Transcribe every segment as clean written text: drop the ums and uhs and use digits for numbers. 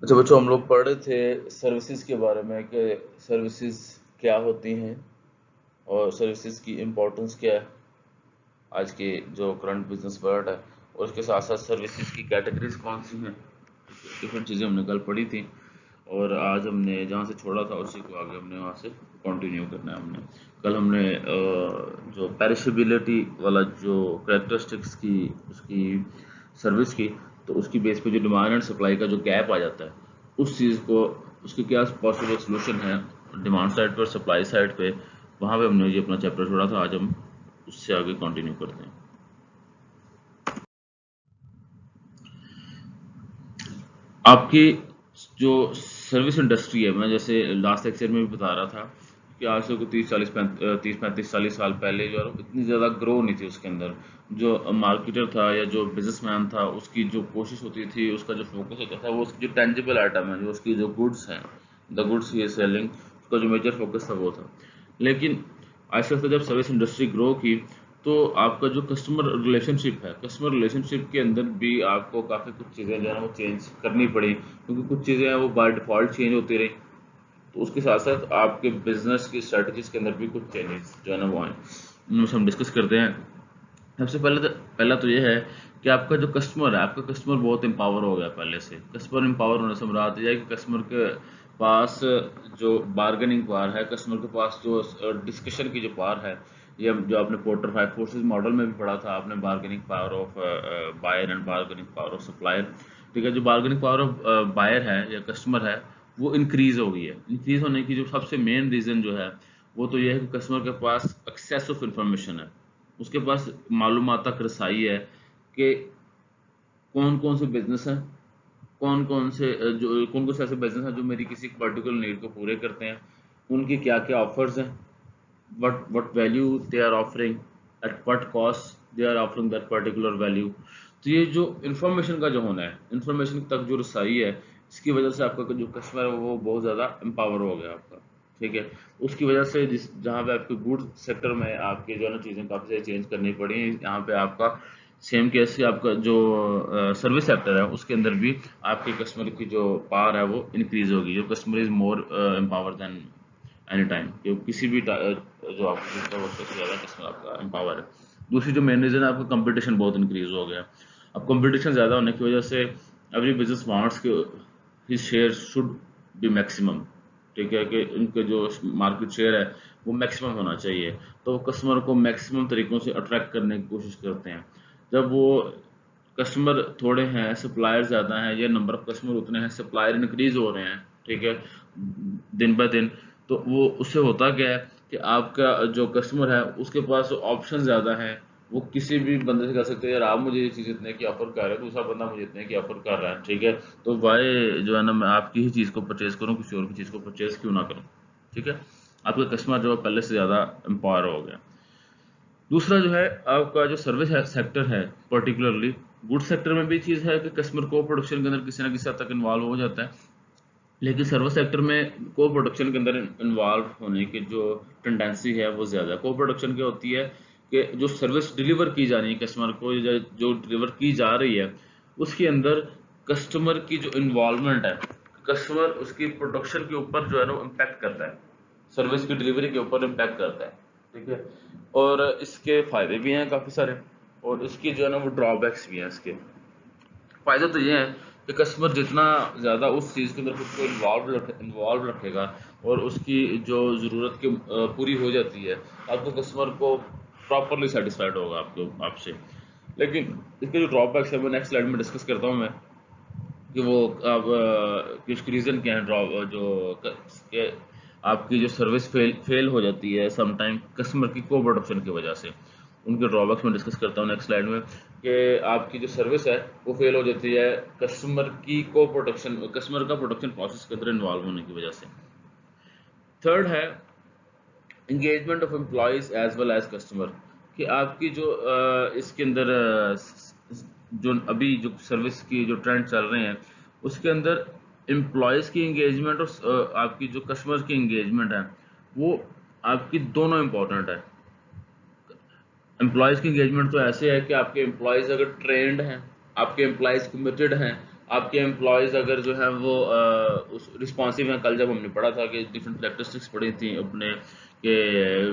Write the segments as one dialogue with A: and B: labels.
A: अच्छा बच्चों, हम लोग पढ़ रहे थे सर्विसेज के बारे में कि सर्विसेज क्या होती हैं और सर्विसेज की इम्पोर्टेंस क्या है आज के जो करंट बिजनेस वर्ल्ड है, और उसके साथ साथ सर्विसेज की कैटेगरीज कौन सी हैं। डिफरेंट चीज़ें हमने कल पढ़ी थी और आज हमने जहाँ से छोड़ा था उसी को आगे हमने वहाँ से कंटिन्यू करना है। कल हमने जो पेरिशेबिलिटी वाला जो कैरेक्टरिस्टिक्स की उसकी सर्विस की, तो उसकी बेस पे जो डिमांड एंड सप्लाई का जो गैप आ जाता है उस चीज़ को, उसके क्या पॉसिबल सोल्यूशन है डिमांड साइड पे और सप्लाई साइड पे, वहाँ पे हमने ये अपना चैप्टर छोड़ा था। आज हम उससे आगे कंटिन्यू करते हैं। आपकी जो सर्विस इंडस्ट्री है, मैं जैसे लास्ट लेक्चर में भी बता रहा था कि आज से कुछ 30-35-40 साल पहले जो है इतनी ज़्यादा ग्रो नहीं थी उसके अंदर। जो मार्केटर था या जो बिजनेसमैन था, उसकी जो कोशिश होती थी, उसका जो फोकस होता था, वो उसकी जो टेंजिबल आइटम है, जो उसकी जो गुड्स हैं, the goods he is selling, उसका जो मेजर फोकस था वो था। लेकिन आहिस्ता आहिस्ता जब सर्विस इंडस्ट्री ग्रो की, तो आपका जो कस्टमर रिलेशनशिप है, कस्टमर रिलेशनशिप के अंदर भी आपको काफ़ी कुछ चीज़ें जो है ना वो चेंज करनी पड़ी, क्योंकि कुछ चीज़ें हैं वो बाय डिफ़ॉल्ट चेंज होती रही। तो उसके साथ साथ आपके बिजनेस की स्ट्रेटजीज के अंदर भी कुछ चेंजेस जो है ना वो आए, उनमें से हम डिस्कस करते हैं। सबसे पहला तो ये है कि आपका जो कस्टमर है, आपका कस्टमर बहुत एम्पावर हो गया पहले से। कस्टमर एम्पावर होने से मुराद ये है कि कस्टमर के पास जो बार्गेनिंग पावर है, कस्टमर के पास जो डिस्कशन की जो पावर है, ये जो आपने पोर्टर 5 फोर्सेस मॉडल में भी पढ़ा था आपने, bargaining power of buyer and bargaining power of supplier. ठीक है, जो बार्गेनिंग पावर ऑफ बायर है या कस्टमर है, वो इंक्रीज हो गई है। इंक्रीज होने की जो सबसे मेन रीज़न जो है वो तो ये है कि कस्टमर के पास एक्सेस ऑफ इंफॉर्मेशन है, उसके पास मालूमात तक रसाई है कि कौन कौन से बिजनेस हैं, कौन कौन से ऐसे बिजनेस हैं जो मेरी किसी पर्टिकुलर नीड को पूरे करते हैं, उनकी क्या क्या ऑफर्स हैं, what value they are offering, at what cost they are offering that particular value। तो ये जो इन्फॉर्मेशन का जो होना है, इन्फॉर्मेशन तक जो रसाई है, इसकी वजह से आपका जो कस्टमर है वो बहुत ज़्यादा एम्पावर हो गया आपका। ठीक है, उसकी वजह से जिस जहाँ पे आपके गुड सेक्टर में आपके जो है ना चीज़ें काफ़ी सारी चेंज करनी पड़ी, यहाँ पे आपका सेम केस की आपका जो सर्विस सेक्टर है उसके अंदर भी आपके कस्टमर की जो पावर है वो इंक्रीज होगी। जो customer is more empower than any time, कि किसी भी जो आप उससे ज़्यादा कस्टमर आपका एम्पावर है। दूसरी जो मेन रीज़न है, आपका कंपटीशन बहुत इंक्रीज हो गया। अब कंपटीशन ज़्यादा होने की वजह से एवरी बिजनेस वांट्स के his share should be maximum. ठीक है, कि उनके जो मार्केट शेयर है वो मैक्सिमम होना चाहिए, तो वो कस्टमर को मैक्सिमम तरीकों से अट्रैक्ट करने की कोशिश करते हैं। जब वो कस्टमर थोड़े हैं, सप्लायर ज़्यादा हैं, या नंबर ऑफ कस्टमर उतने हैं, सप्लायर इंक्रीज हो रहे हैं, ठीक है, दिन ब दिन, तो वो उससे होता क्या है कि आपका जो कस्टमर है उसके पास ऑप्शन ज़्यादा है। वो किसी भी बंदे से कह सकते हैं यार आप मुझे ये चीज़ इतने की ऑफर कर रहे हो, दूसरा बंदा मुझे इतने की ऑफर कर रहा है, ठीक है, तो वाई जो है ना मैं आपकी ही चीज़ को परचेज करूँ, किसी और की चीज़ को परचेज क्यों ना करूँ। ठीक है, आपका कस्टमर जो है पहले से ज़्यादा एम्पावर हो गया। दूसरा जो है आपका जो सर्विस सेक्टर है, पर्टिकुलरली गुड सेक्टर में भी चीज़ है कि कस्टमर को प्रोडक्शन के अंदर किसी ना किसी हद तक इन्वॉल्व हो जाता है, लेकिन सर्विस सेक्टर में को प्रोडक्शन के अंदर इन्वॉल्व होने की जो टेंडेंसी है वो ज़्यादा है। को प्रोडक्शन क्या होती है कि जो सर्विस डिलीवर की जा रही है कस्टमर को, या जो डिलीवर की जा रही है उसके अंदर कस्टमर की जो इन्वॉल्वमेंट है, कस्टमर उसकी प्रोडक्शन के ऊपर जो है ना इम्पैक्ट करता है, सर्विस की डिलीवरी के ऊपर इम्पैक्ट करता है। ठीक है, और इसके फायदे भी हैं काफ़ी सारे, और इसकी जो है ना वो ड्रॉबैक्स भी हैं। इसके फायदा तो ये है कि कस्टमर जितना ज़्यादा उस चीज़ के अंदर खुद को इन्वॉल्व रखेगा और उसकी जो ज़रूरत की पूरी हो जाती है, आपको कस्टमर को प्रॉपरली सेटिस्फाइड होगा आपसे। लेकिन इसके जो ड्रॉबैक्स है वो नेक्स्ट स्लाइड में डिस्कस करता हूँ मैं, कि वो अब कुछ रीज़न क्या है कि आपकी जो सर्विस फेल हो जाती है समटाइम कस्टमर की को प्रोडक्शन की वजह से। उनके ड्रॉबैक्स में डिस्कस करता हूँ नेक्स्ट स्लाइड में, कि आपकी जो सर्विस है वो फेल हो जाती है कस्टमर की को प्रोडक्शन, कस्टमर का प्रोडक्शन प्रोसेस के अंदर इन्वॉल्व होने की वजह से। थर्ड है engagement of employees as well as customer, कि आपकी जो इसके अंदर जो अभी जो सर्विस की जो ट्रेंड चल रहे हैं उसके अंदर एम्प्लॉयज़ की इंगेजमेंट और आपकी जो कस्टमर की इंगेजमेंट है वो आपकी दोनों इम्पोर्टेंट है। एम्प्लॉयज़ की इंगेजमेंट तो ऐसे है कि आपके एम्प्लॉयज़ अगर ट्रेंड हैं, आपके एम्प्लॉयज़ कमिटेड हैं, आपके एम्प्लॉयज़ अगर जो है वो उस रिस्पॉन्सिव हैं, कल जब हमने पढ़ा था कि डिफरेंट कैरेक्टरिस्टिक्स पढ़ी थी अपने के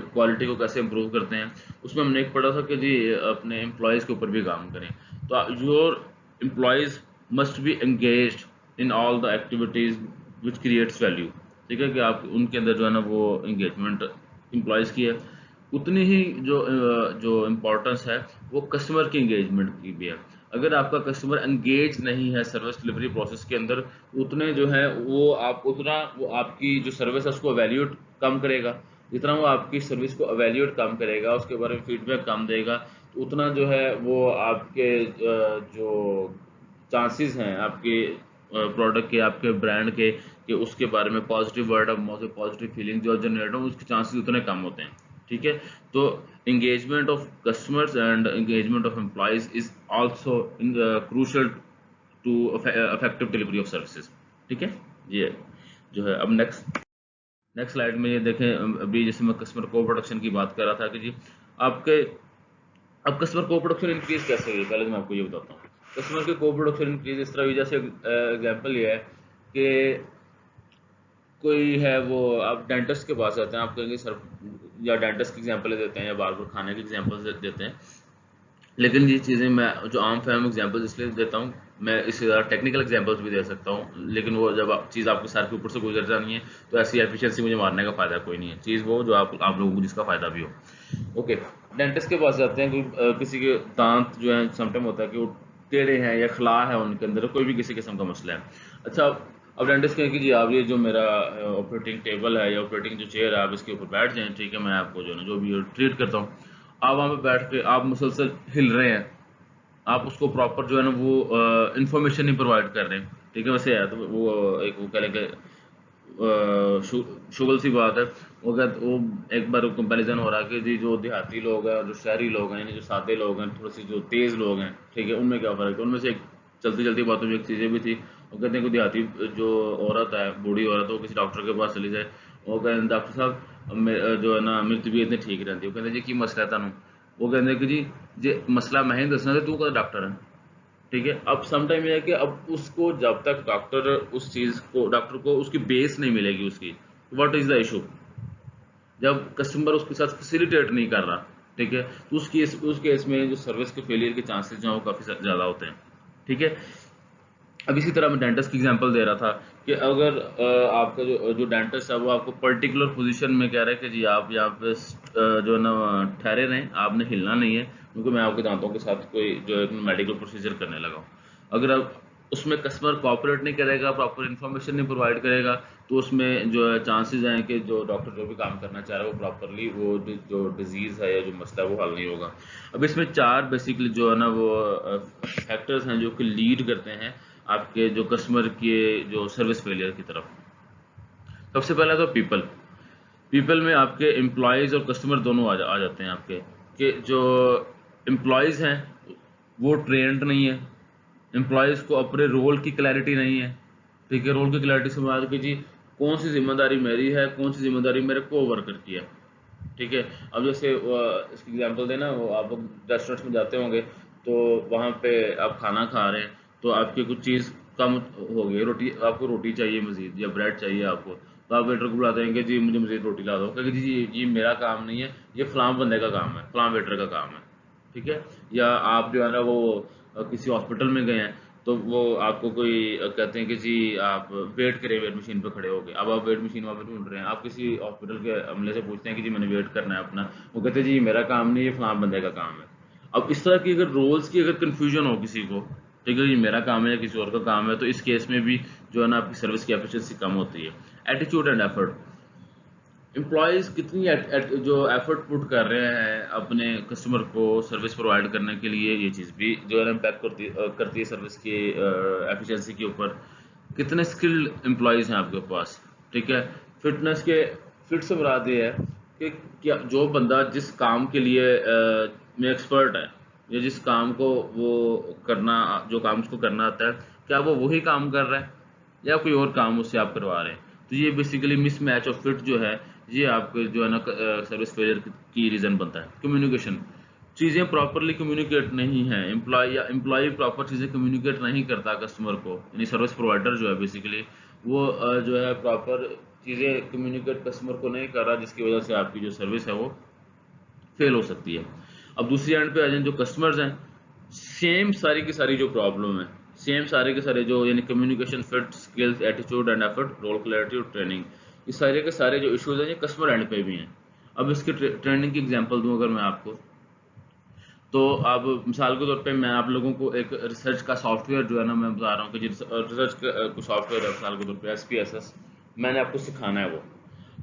A: क्वालिटी को कैसे इम्प्रूव करते हैं, उसमें हमने एक पढ़ा था कि जी अपने एम्प्लॉयज़ के ऊपर भी काम करें। तो your employees must be engaged in all the activities which creates value. ठीक है कि आप उनके अंदर जो है ना वो एंगेजमेंट एम्प्लॉयज़ की है, उतनी ही जो इम्पोर्टेंस है वो कस्टमर की एंगेजमेंट की भी है। अगर आपका कस्टमर एंगेज नहीं है सर्विस डिलीवरी प्रोसेस के अंदर, उतने जो है वो आपकी जो सर्विस है उसको वैल्यूट कम करेगा। जितना वो आपकी सर्विस को वैल्यूट कम करेगा, उसके बारे में फीडबैक कम देगा, तो उतना जो है वो आपके जो चांसेस हैं आपके प्रोडक्ट के, आपके ब्रांड के, कि उसके बारे में positive word of mouth, positive feeling जो जनरेट हो, उसके चांसेस उतने कम होते हैं। ठीक है, तो engagement of customers and engagement of employees is also crucial to effective delivery of services। ठीक है, ये जो है। अब नेक्स्ट स्लाइड में ये देखें, अभी जैसे मैं कस्टमर को प्रोडक्शन की बात कर रहा था कि जी आपके अब कस्टमर को प्रोडक्शन इंक्रीज कैसे हुई, पहले मैं आपको ये बताता हूँ। कस्टमर के को प्रोडक्शन इंक्रीज इस तरह हुई, जैसे एग्जांपल ये है कि कोई है वो, आप डेंटिस्ट के पास जाते हैं, आप कहेंगे सर, या डेंटिस्ट की एग्जांपल देते हैं या बार बार खाने की एग्जांपल देते हैं, लेकिन ये चीज़ें मैं जो आम फहम एग्जांपल्स इसलिए देता हूँ, मैं इससे ज़्यादा टेक्निकल एग्जांपल्स भी दे सकता हूँ, लेकिन वो जब चीज़ आपके सर के ऊपर से गुजर जानी है तो ऐसी एफिशिएंसी मुझे मारने का फ़ायदा कोई नहीं है। चीज़ वो जो आप लोगों को जिसका फ़ायदा भी हो। ओके, डेंटिस्ट के पास जाते हैं, कोई किसी के दांत जो है समटाइम होता है कि वो टेढ़े हैं या खला है उनके अंदर, कोई भी किसी किस्म का मसला है। अच्छा, अब डेंटिस्ट कहें कि जी आप ये जो मेरा ऑपरेटिंग टेबल है या ऑपरेटिंग जो चेयर है, आप इसके ऊपर बैठ जाएं, ठीक है, मैं आपको जो है ना जो भी ट्रीट करता हूँ। आप वहाँ पे बैठ के आप मुसलसल हिल रहे हैं, आप उसको प्रॉपर जो है ना वो इंफॉर्मेशन नहीं प्रोवाइड कर रहे हैं। ठीक है, वैसे है तो वो एक वो कह लेंगे शुगल सी बात है। वो एक बार कंपैरिजन हो रहा है कि जी जो देहाती लोग हैं और जो शहरी लोग हैं, यानी जो सादे लोग हैं, थोड़े से जो तेज़ लोग हैं, ठीक है, उनमें क्या फ़र्क है। उनमें से एक चलती चलती बातों में एक चीज़ें भी थी, वो कहते हैं कि देहाती जो औरत है, बूढ़ी औरत, वो किसी डॉक्टर के पास चली जाए, वो कहते हैं डॉक्टर साहब जो है ना मेरी तबीयत नहीं ठीक रहती। वो कहते हैं जी की मसला है तुहानू। वो कहते हैं कि जी जे मसला मैं ही दसना तो तू कदा डॉक्टर है। ठीक है, अब सम टाइम ये है कि अब उसको जब तक डॉक्टर को उसकी बेस नहीं मिलेगी उसकी, व्हाट इज द इशू, जब कस्टमर उसके साथ फैसिलिटेट नहीं कर रहा, ठीक है, तो उस केस में जो सर्विस के फेलियर के चांसेस जो हैं वो काफ़ी ज़्यादा होते हैं। ठीक है, अब इसी तरह मैं डेंटिस्ट की एग्जांपल दे रहा था कि अगर आपका जो डेंटिस्ट है वो आपको पर्टिकुलर पोजीशन में कह रहा है कि जी आप यहाँ पे जो है ना ठहरे रहें, आपने हिलना नहीं है, क्योंकि मैं आपके दांतों के साथ कोई जो एक मेडिकल प्रोसीजर करने लगा हूँ। अगर आप उसमें कस्टमर कोऑपरेट नहीं करेगा, प्रॉपर इन्फॉर्मेशन नहीं प्रोवाइड करेगा, तो उसमें जो है चांसेस हैं कि जो डॉक्टर जो भी काम करना चाह रहा है वो प्रॉपरली वो जो डिजीज़ है या जो मसला है वो हल नहीं होगा। अब इसमें 4 बेसिकली जो है ना वो फैक्टर्स हैं जो कि लीड करते हैं आपके जो कस्टमर के जो सर्विस फेलियर की तरफ। सबसे पहला तो पीपल में आपके एम्प्लॉयज़ और कस्टमर दोनों आ जाते हैं आपके, कि जो एम्प्लॉयज़ हैं वो ट्रेंड नहीं है, एम्प्लॉयज़ को अपने रोल की क्लैरिटी नहीं है। ठीक है, रोल की क्लैरिटी से मुराद कि जी कौन सी जिम्मेदारी मेरी है, कौन सी जिम्मेदारी मेरे को वर्कर की है। ठीक है, अब जैसे इसकी एग्जांपल देना, वो आप रेस्टोरेंट्स में जाते होंगे तो वहाँ पे आप खाना खा रहे हैं, तो आपकी कुछ चीज़ कम हो गई, रोटी, आपको रोटी चाहिए मज़ीद या ब्रेड चाहिए आपको, तो आप वेटर को बुलाते हैं कि जी मुझे मज़ीद रोटी ला दो, क्योंकि जी ये मेरा काम नहीं है, ये फ़लाँ बंदे का काम है, फ़लाँ वेटर का काम है। ठीक है, या आप जो है ना वो किसी हॉस्पिटल में गए हैं, तो वो आपको कोई कहते हैं कि जी आप वेट करें वेट मशीन पे खड़े होके, अब आप वेट मशीन वहाँ पे ढूंढ रहे हैं, आप किसी हॉस्पिटल के अमले से पूछते हैं कि जी मैंने वेट करना है अपना, वो कहते हैं जी मेरा काम नहीं, ये फलां बंदे का काम है। अब इस तरह की अगर रोल्स की अगर कन्फ्यूजन हो किसी को, ठीक है, ये मेरा काम है या किसी और का काम है, तो इस केस में भी जो है ना आपकी सर्विस की एफिशिएंसी कम होती है। एटीट्यूड एंड एफर्ट, एम्प्लॉयज़ कितनी जो एफर्ट पुट कर रहे हैं अपने कस्टमर को सर्विस प्रोवाइड करने के लिए, ये चीज़ भी जो है इम्पैक्ट करती है सर्विस की एफिशिएंसी के ऊपर। कितने स्किल्ड एम्प्लॉयज़ हैं आपके पास। ठीक है, फिट से मुराद ये है कि क्या जो बंदा जिस काम के लिए में एक्सपर्ट है, या जिस काम को वो करना जो काम उसको करना आता है, क्या वो वही काम कर रहा है या कोई और काम उससे आप करवा रहे हैं। तो ये बेसिकली मिसमैच ऑफ फिट जो है, ये आपके जो है ना सर्विस फेलियर की रीज़न बनता है। कम्युनिकेशन, चीज़ें प्रॉपरली कम्युनिकेट नहीं है, एम्प्लॉय प्रॉपर चीज़ें कम्युनिकेट नहीं करता कस्टमर को, यानी सर्विस प्रोवाइडर जो है बेसिकली वो जो है प्रॉपर चीज़ें कम्युनिकेट कस्टमर को नहीं कर रहा, जिसकी वजह से आपकी जो सर्विस है वो फेल हो सकती है। अब दूसरी एंड पे आ जाए जो कस्टमर्स हैं, सेम सारी की सारी जो प्रॉब्लम है, सेम सारे के सारे जो यानी communication, fit, skills, attitude and effort, role clarity और ट्रेनिंग, ये सारे के सारे जो इश्यूज हैं ये कस्टमर एंड पे भी हैं। अब इसके ट्रेनिंग की एग्जांपल दूं अगर मैं आपको, तो अब मिसाल के तौर पे मैं आप लोगों को एक रिसर्च का सॉफ्टवेयर जो है ना मैं बता रहा हूँ कि जिस रिसर्च का सॉफ्टवेयर है, मिसाल के तौर पे SPSS मैंने आपको सिखाना है वो।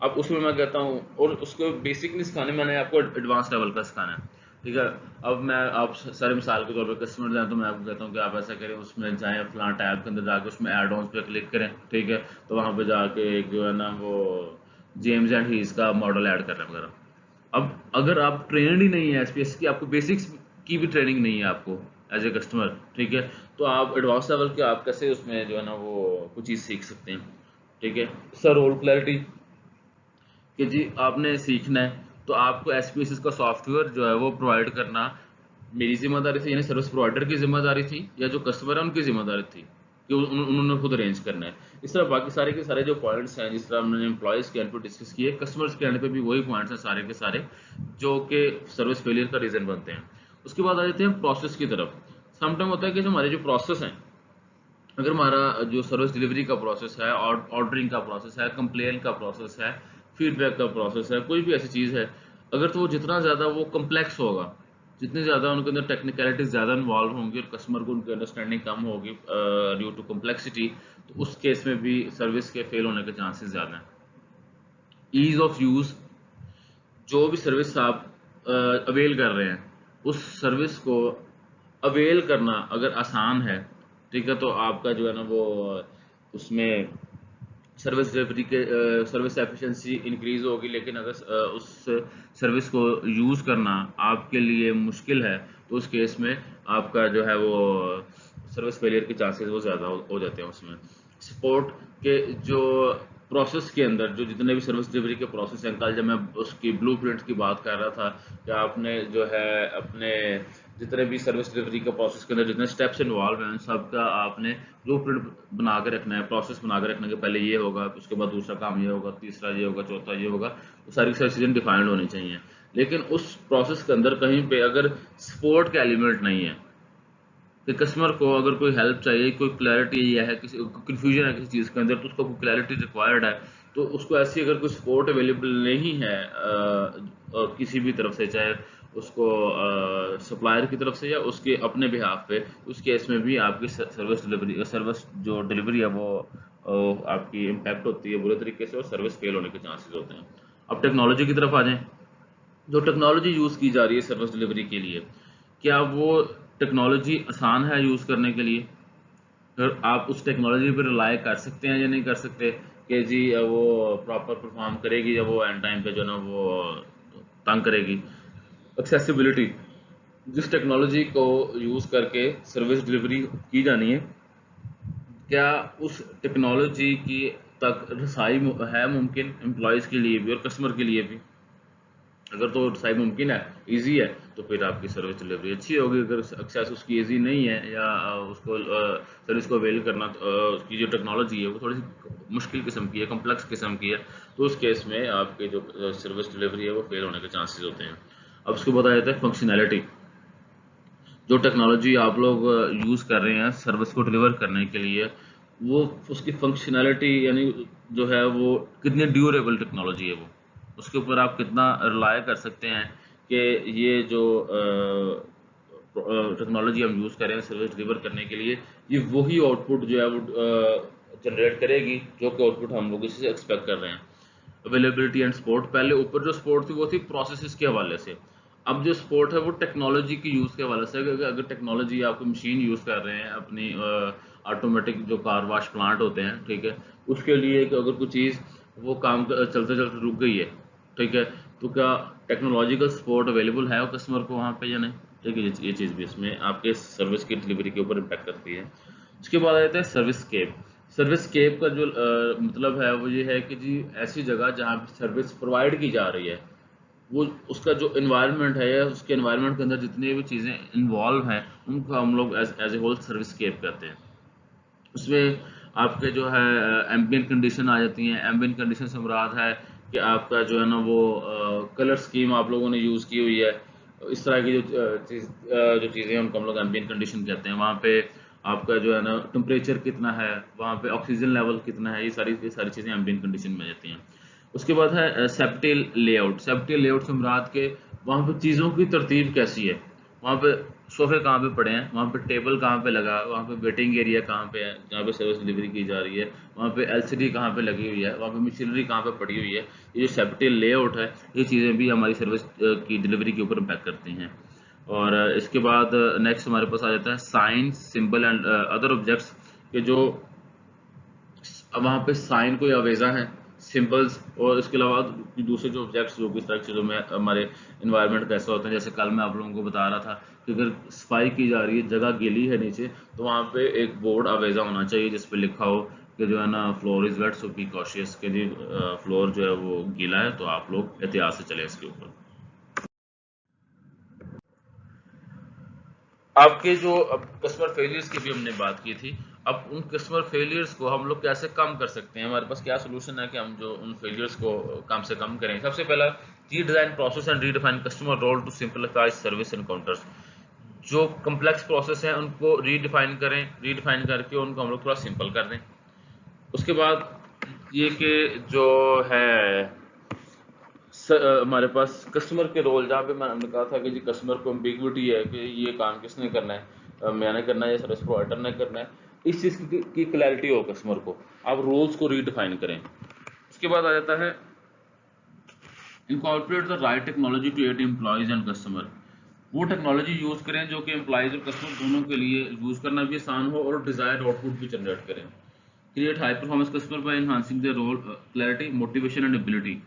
A: अब उसमें मैं कहता हूँ, और उसको बेसिक नहीं सिखाने, मैंने आपको एडवांस लेवल का सिखाना है, ठीक है। अब मैं आप सारे मिसाल के तौर पे कस्टमर जाए तो मैं आपको कहता हूँ कि आप ऐसा करें, उसमें जाएं फलां टैब के अंदर जाके उसमें एड ऑन्स पे क्लिक करें, ठीक है। तो वहाँ पे जाके एक जो है ना वो जेम्स एंड हीस का मॉडल ऐड कर रहे हैं वगैरह। अब अगर आप ट्रेनड ही नहीं है SPSS की, आपको बेसिक्स की भी ट्रेनिंग नहीं है आपको एज ए कस्टमर, ठीक है, तो आप एडवांस लेवल के आप कैसे उसमें जो है ना वो कुछ चीज़ सीख सकते हैं, ठीक है। सर रोल क्लैरिटी कि जी आपने सीखना है तो आपको SPSS का सॉफ्टवेयर जो है वो प्रोवाइड करना मेरी जिम्मेदारी थी, यानी सर्विस प्रोवाइडर की जिम्मेदारी थी, या जो कस्टमर है उनकी जिम्मेदारी थी कि उन्होंने खुद अरेंज करना है। इस तरह बाकी सारे के सारे जो पॉइंट्स हैं, जिस तरह हमने एम्प्लॉयज़ के एंड पे डिस्कस किए, कस्टमर्स के एंड पे भी वही पॉइंट्स हैं सारे के सारे जो कि सर्विस फेलियर का रीज़न बनते हैं। उसके बाद आ जाते हैं प्रोसेस की तरफ। समटाइम होता है कि जो हमारे जो प्रोसेस हैं, अगर हमारा जो सर्विस डिलीवरी का प्रोसेस है, ऑर्डरिंग का प्रोसेस है, कंप्लेन का प्रोसेस है, फीडबैक का प्रोसेस है, कोई भी ऐसी चीज़ है, अगर तो वो जितना ज़्यादा वो कम्प्लेक्स होगा, जितनी ज़्यादा उनके अंदर टेक्निकलिटीज ज़्यादा इन्वॉल्व होंगी और कस्टमर को उनकी अंडरस्टैंडिंग कम होगी ड्यू टू कम्प्लेक्सिटी, तो उस केस में भी सर्विस के फेल होने के चांसेस ज़्यादा हैं। ईज ऑफ यूज़, जो भी सर्विस आप अवेल कर रहे हैं, उस सर्विस को अवेल करना अगर आसान है, ठीक है, तो आपका जो है ना वो उसमें सर्विस डिलीवरी के सर्विस एफिशिएंसी इंक्रीज होगी। लेकिन अगर उस सर्विस को यूज़ करना आपके लिए मुश्किल है, तो उस केस में आपका जो है वो सर्विस फेलियर के चांसेस वो ज़्यादा हो जाते हैं उसमें। सपोर्ट के जो प्रोसेस के अंदर जो जितने भी सर्विस डिलीवरी के प्रोसेस हैं, कल जब मैं उसकी ब्लूप्रिंट की बात कर रहा था कि आपने जो है अपने जितने भी सर्विस डिलीवरी के प्रोसेस के अंदर जितने स्टेप्स इन्वॉल्व हैं, सबका आपने ब्लूप्रिंट बना के रखना है, प्रोसेस बना के रखने के पहले ये होगा, उसके बाद दूसरा काम ये होगा, तीसरा ये होगा, चौथा ये होगा, वो सारी चीज़ें डिफाइंड होनी चाहिए। लेकिन उस प्रोसेस के अंदर कहीं पे अगर सपोर्ट का एलिमेंट नहीं है कि कस्टमर को अगर कोई हेल्प चाहिए, कोई क्लैरिटी है, किसी कंफ्यूजन है किसी चीज़ के अंदर, तो उसको कोई क्लैरिटी रिक्वायर्ड है, तो उसको ऐसी अगर कोई सपोर्ट अवेलेबल नहीं है किसी भी तरफ से, चाहे उसको सप्लायर की तरफ से या उसके अपने बिहाफ पे, उस केस में भी आपकी सर्विस जो डिलीवरी है वो आपकी इम्पैक्ट होती है बुरे तरीके से, और सर्विस फेल होने के चांसेस होते हैं। अब टेक्नोलॉजी की तरफ आ जाएं, जो टेक्नोलॉजी यूज़ की जा रही है सर्विस डिलीवरी के लिए, क्या वो टेक्नोलॉजी आसान है यूज़ करने के लिए? अगर आप उस टेक्नोलॉजी पर रिलाय कर सकते हैं या नहीं कर सकते कि जी वो प्रॉपर परफॉर्म करेगी या वो एंड टाइम पे जो ना वो तंग करेगी? एक्सेसिबिलिटी, जिस टेक्नोलॉजी को यूज़ करके सर्विस डिलीवरी की जानी है, क्या उस टेक्नोलॉजी की तक रसाई है मुमकिन एम्प्लॉयज़ के लिए भी और कस्टमर के लिए भी? अगर तो रसाई मुमकिन है, इजी है, तो फिर आपकी सर्विस डिलीवरी अच्छी होगी। अगर एक्सेस उसकी इजी नहीं है या उसको सर्विस को अवेल करना उसकी जो टेक्नोलॉजी है वो थोड़ी सी मुश्किल किस्म की है, कम्प्लेक्स किस्म की है, तो उस केस में आपकी जो सर्विस डिलीवरी है वो फेल होने के चांसेस होते हैं। अब उसको बताया जाता है फंक्शनैलिटी, जो टेक्नोलॉजी आप लोग यूज़ कर रहे हैं सर्विस को डिलीवर करने के लिए, वो उसकी फंक्शनैलिटी यानी जो है वो कितनी ड्यूरेबल टेक्नोलॉजी है, वो उसके ऊपर आप कितना रिलाय कर सकते हैं कि ये जो टेक्नोलॉजी हम यूज़ कर रहे हैं सर्विस डिलीवर करने के लिए, ये वही आउटपुट जो है वो जनरेट करेगी जो कि आउटपुट हम लोग इससे एक्सपेक्ट कर रहे हैं। अवेलेबिलिटी एंड सपोर्ट, पहले ऊपर जो सपोर्ट थी वो थी प्रोसेसेस के हवाले से, अब जो सपोर्ट है वो टेक्नोलॉजी की यूज़ के हवाले से। अगर टेक्नोलॉजी आपको मशीन यूज़ कर रहे हैं अपनी ऑटोमेटिक जो कार वॉश प्लांट होते हैं, ठीक है, उसके लिए कि अगर कोई चीज़ वो काम चलते चलते रुक गई है, ठीक है, तो क्या टेक्नोलॉजिकल सपोर्ट अवेलेबल है कस्टमर को वहाँ पे या नहीं? ठीक है, ये चीज़ भी इसमें आपके सर्विस की डिलीवरी के ऊपर इम्पैक्ट करती है। उसके बाद आ जाता है सर्विसकेप। सर्विसकेप का जो मतलब है वो ये है कि जी ऐसी जगह जहाँ पे सर्विस प्रोवाइड की जा रही है, वो उसका जो एनवायरनमेंट है या उसके एनवायरनमेंट के अंदर जितनी भी चीज़ें इन्वॉल्व हैं उनको हम लोग एज ए होल सर्विसकेप कहते हैं। उसमें आपके जो है एम्बिएंट कंडीशन आ जाती हैं। एम्बिएंट कंडीशन से मुराद है कि आपका जो है ना वो कलर स्कीम आप लोगों ने यूज़ की हुई है। इस तरह की जो चीज़ें उनको हम लोग एम्बिएंट कंडीशन कहते हैं। वहाँ पे आपका जो है ना टेम्परेचर कितना है, वहाँ पे ऑक्सीजन लेवल कितना है, ये सारी चीज़ें एम्बिएंट कंडीशन में आ जाती हैं। उसके बाद है सेप्टियल लेआउट। सेप्टियल लेआउट से मुराद के वहाँ पे चीज़ों की तरतीब कैसी है, वहाँ पे सोफे कहाँ पे पड़े हैं, वहाँ पे टेबल कहाँ पे लगा है, वहाँ पे वेटिंग एरिया कहाँ पे है जहाँ पे सर्विस डिलीवरी की जा रही है, वहाँ पे एलसीडी कहाँ पे लगी हुई है, वहाँ पे मशीनरी कहाँ पे पड़ी हुई है। ये जो सेप्टियल लेआउट है, ये चीज़ें भी हमारी सर्विस की डिलीवरी के ऊपर इम्पैक्ट करती हैं। और इसके बाद नेक्स्ट हमारे पास आ जाता है sign, symbol and other objects के जो अब वहाँ पे साइन कोई अवेजा है, सिंबल्स, और इसके अलावा दूसरे जो ऑब्जेक्ट्स जो किस तरह की चीज़ों में हमारे इन्वायरमेंट कैसे होते हैं। जैसे कल मैं आप लोगों को बता रहा था कि अगर सफाई की जा रही है, जगह गीली है नीचे, तो वहाँ पे एक बोर्ड अवेजा होना चाहिए जिस पे लिखा हो कि जो है ना floor is wet so be cautious, कि जी फ्लोर जो है वो गीला है तो आप लोग एहतियात से चले इसके ऊपर। आपके जो अब कस्टमर फेलियर्स की भी हमने बात की थी। अब उन कस्टमर फेलियर्स को हम लोग कैसे कम कर सकते हैं, हमारे पास क्या सोल्यूशन है कि हम जो उन फेलियर्स को कम से कम करें। सबसे पहला, redesign process and redefine customer role to simplify service encounters. जो कम्प्लेक्स प्रोसेस है उनको रीडिफाइन करें, रीडिफाइन करके उनको हम लोग थोड़ा सिंपल कर दें। उसके बाद ये कि जो है हमारे पास कस्टमर के रोल, जहाँ पे मैंने कहा था कि जी कस्टमर को एम्बिग्विटी है कि ये काम किसने करना है, मैंने करना है या सर्विस प्रोवाइडर ने करना है, इस चीज़ की क्लैरिटी हो कस्टमर को, आप रोल्स को रीडिफाइन करें। उसके बाद आ जाता है incorporate the right technology to aid employees and customer. वो टेक्नोलॉजी यूज़ करें जो कि एम्प्लॉयज और कस्टमर दोनों के लिए यूज़ करना भी आसान हो और डिजायर्ड आउटपुट भी जनरेट करें। Create high performance customer by enhancing the role clarity, motivation and ability.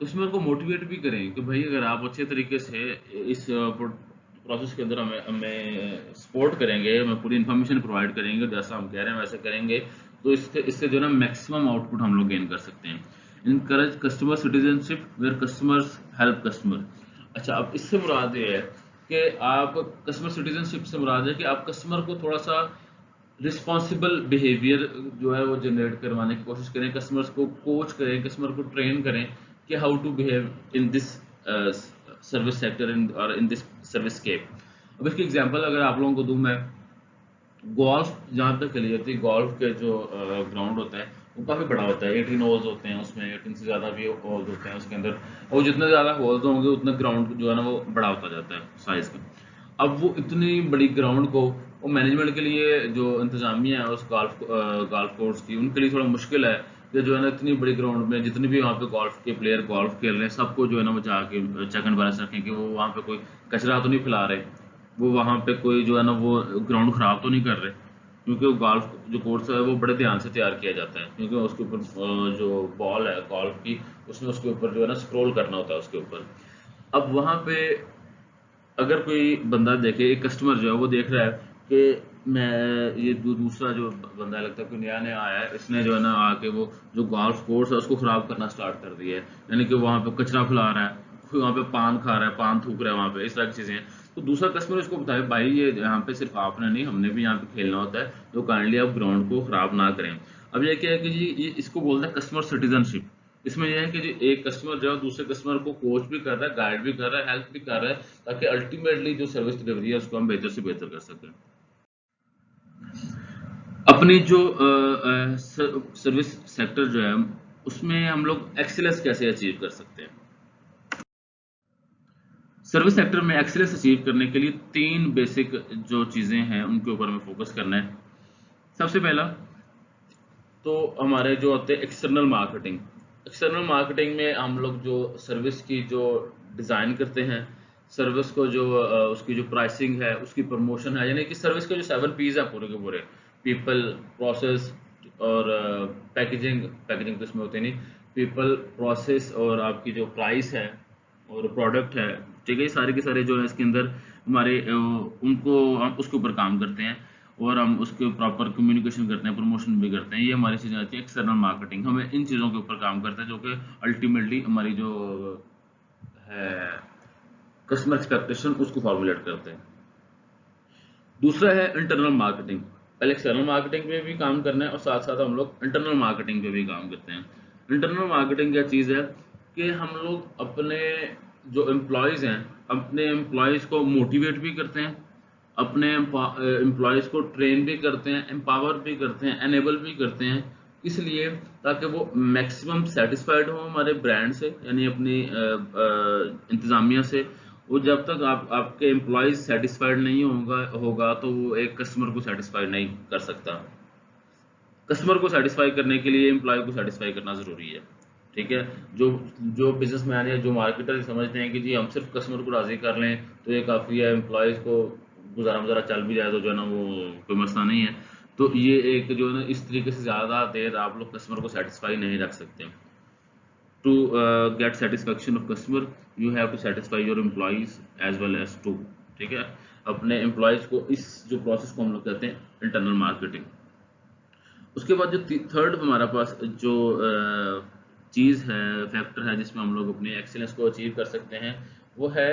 A: Customer को मोटिवेट भी करें कि भाई अगर आप अच्छे तरीके से इस प्रोसेस के अंदर हमें हमें सपोर्ट करेंगे, हमें पूरी इन्फॉर्मेशन प्रोवाइड करेंगे, जैसा हम कह रहे हैं वैसे करेंगे, तो इससे इससे जो है ना मैक्सिमम आउटपुट हम लोग गेन कर सकते हैं। Encourage customer citizenship where customers help customer. अच्छा, अब इससे मुराद ये है कि आप कस्टमर सिटीजनशिप से मुराद है कि आप कस्टमर को थोड़ा सा रिस्पॉन्सिबल बिहेवियर जो है वो जनरेट करवाने की कोशिश करें, कस्टमर्स को कोच करें, कस्टमर को ट्रेन करें कि how to behave in this service sector और इन दिस सर्विस स्केप। अब इसकी एग्जांपल अगर आप लोगों को दूं मैं, गोल्फ जहाँ तक खेली जाती है, गोल्फ के जो ग्राउंड होता है वो काफ़ी बड़ा होता है, 18 होल्स होते हैं उसमें, 18 से ज़्यादा भी होल्स होते हैं उसके अंदर, और जितने ज़्यादा होल्स होंगे उतना ग्राउंड जो है ना वो बड़ा होता जाता है साइज़ का। अब वो इतनी बड़ी ग्राउंड को वो मैनेजमेंट के लिए जो इंतज़ामिया है उस गोल्फ कोर्स की, उनके लिए थोड़ा मुश्किल है कि जो है ना इतनी बड़ी ग्राउंड में जितने भी वहाँ पे गोल्फ के प्लेयर गोल्फ खेल रहे हैं सबको जो है ना वो जाके चेक एंड बैलेंस रखें कि वो वहाँ पे कोई कचरा तो नहीं फैला रहे, वो वहाँ पे कोई जो है ना वो ग्राउंड ख़राब तो नहीं कर रहे। क्योंकि वो गोल्फ जो कोर्स है वो बड़े ध्यान से तैयार किया जाता है, क्योंकि उसके ऊपर जो बॉल है गोल्फ की, उसमें उसके ऊपर जो है ना स्क्रॉल करना होता है उसके ऊपर। अब वहाँ पे अगर कोई बंदा देखे, एक कस्टमर जो है वो देख रहा है कि मैं ये दूसरा जो बंदा लगता है कोई नया नया आया है, इसने जो है ना आके वो जो गोल्फ कोर्स है उसको ख़राब करना स्टार्ट कर दिया है, यानी कि वहाँ पे कचरा फैला रहा है, कोई वहाँ पे पान खा रहा है, पान थूक रहा है वहाँ पे, इस तरह की चीज़ें हैं। तो दूसरा कस्टमर इसको बताए भाई ये यहाँ पे सिर्फ आपने नहीं, हमने भी यहाँ पे खेलना होता है, तो काइंडली आप ग्राउंड को ख़राब ना करें। अब ये क्या है कि जी ये इसको बोलते हैं कस्टमर सिटीजनशिप। इसमें यह है कि जी एक कस्टमर जो है दूसरे कस्टमर को कोच भी कर रहा है, गाइड भी कर रहा है, हेल्प भी कर रहा है, ताकि अल्टीमेटली जो सर्विस डिलीवरी है उसको हम बेहतर से बेहतर कर सकें। अपनी जो सर्विस सेक्टर जो है उसमें हम लोग एक्सीलेंस कैसे अचीव कर सकते हैं। सर्विस सेक्टर में एक्सीलेंस अचीव करने के लिए तीन बेसिक जो चीज़ें हैं उनके ऊपर हमें फोकस करना है। सबसे पहला तो हमारे जो होते हैं एक्सटर्नल मार्केटिंग। एक्सटर्नल मार्केटिंग में हम लोग जो सर्विस की जो डिज़ाइन करते हैं, सर्विस को जो उसकी जो प्राइसिंग है, उसकी प्रमोशन है, यानी कि सर्विस के जो 7 पीज हैं पूरे के पूरे, पीपल, प्रोसेस और पैकेजिंग। पैकेजिंग तो इसमें होती नहीं, पीपल, प्रोसेस और आपकी जो प्राइस है और प्रोडक्ट है, ठीक है, ये सारे के सारे जो है इसके अंदर हमारे उनको हम उसके ऊपर काम करते हैं और हम उसके प्रॉपर कम्युनिकेशन करते हैं, प्रमोशन भी करते हैं। ये हमारी चीज़ें आती है एक्सटर्नल मार्केटिंग, हमें इन चीज़ों के ऊपर काम करते हैं जो कि अल्टीमेटली हमारी जो है कस्टमर एक्सपेक्टेशन, उसको फॉर्मुलेट करते हैं। दूसरा है इंटरनल मार्केटिंग। पहले एक्सटर्नल मार्केटिंग पे भी काम करना है और साथ साथ हम लोग इंटरनल मार्केटिंग पे भी काम करते हैं। इंटरनल मार्केटिंग क्या चीज़ है कि हम लोग अपने जो एम्प्लॉयज़ हैं, अपने एम्प्लॉयज़ को मोटिवेट भी करते हैं, अपने एम्प्लॉयज़ को ट्रेन भी करते हैं, एम्पावर भी करते हैं, एनेबल भी करते हैं, इसलिए ताकि वो मैक्सिमम सेटिस्फाइड हो हमारे ब्रांड से, यानी अपनी इंतज़ामिया से। वो जब तक आपके एम्प्लॉयज़ सेटिस्फाइड नहीं होगा तो वो एक कस्टमर को सेटिस्फाइड नहीं कर सकता। कस्टमर को सेटिस्फाई करने के लिए एम्प्लॉय को सेटिस्फाई करना ज़रूरी है। ठीक है, जो जो बिजनेसमैन या जो मार्केटर समझते हैं कि जी हम सिर्फ कस्टमर को राज़ी कर लें तो ये काफ़ी है, एम्प्लॉयज़ को गुजारा मुजारा चल भी जाए तो जो है ना वो कोई मसला नहीं है। तो ये एक जो है ना इस तरीके से ज़्यादा देर आप लोग कस्टमर को सेटिस्फाई नहीं रख सकते। To get satisfaction of customer, you have to satisfy your employees as well as to, ठीक है, अपने एम्प्लॉयज़ को, इस जो प्रोसेस को हम लोग कहते हैं इंटरनल मार्केटिंग। उसके बाद जो थर्ड हमारा पास जो चीज़ है, फैक्टर है जिसमें हम लोग अपनी एक्सीलेंस को अचीव कर सकते हैं, वो है